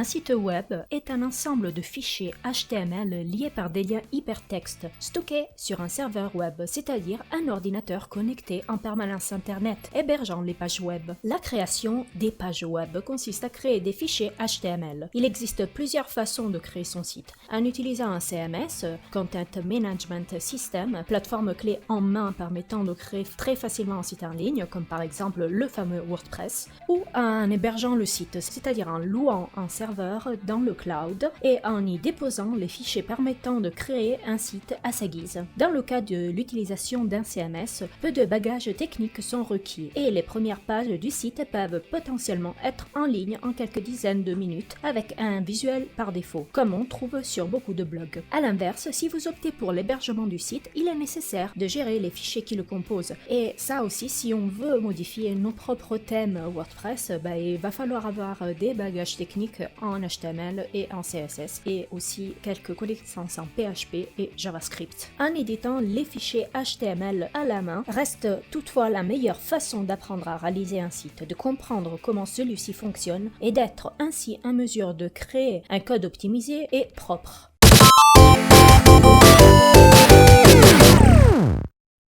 site web est un ensemble de fichiers HTML liés par des liens hypertextes stockés sur un serveur web, c'est-à-dire un ordinateur connecté en permanence Internet, hébergeant les pages web. La création des pages web consiste à créer des fichiers HTML. Il existe plusieurs façons de créer son site. En utilisant un CMS, Content Management System, plateforme clé en main permettant de créer très facilement un site en ligne, comme par exemple le fameux WordPress, ou en hébergeant le site, c'est-à-dire en louant un serveur dans le cloud et en y déposant les fichiers permettant de créer un site à sa guise. Dans le cas de l'utilisation d'un CMS, peu de bagages techniques sont requis et les premières pages du site peuvent potentiellement être en ligne en quelques dizaines de minutes avec un visuel par défaut, comme on trouve sur beaucoup de blogs. A l'inverse, si vous optez pour l'hébergement du site, il est nécessaire de gérer les fichiers qui le composent. Et ça aussi, si on veut modifier nos propres thèmes WordPress, il va falloir avoir des bagages techniques en HTML et en CSS et aussi quelques connaissances en PHP et JavaScript. En éditant les fichiers HTML à la main reste toutefois la meilleure façon d'apprendre à réaliser un site, de comprendre comment celui-ci fonctionne et d'être ainsi en mesure de créer un code optimisé et propre.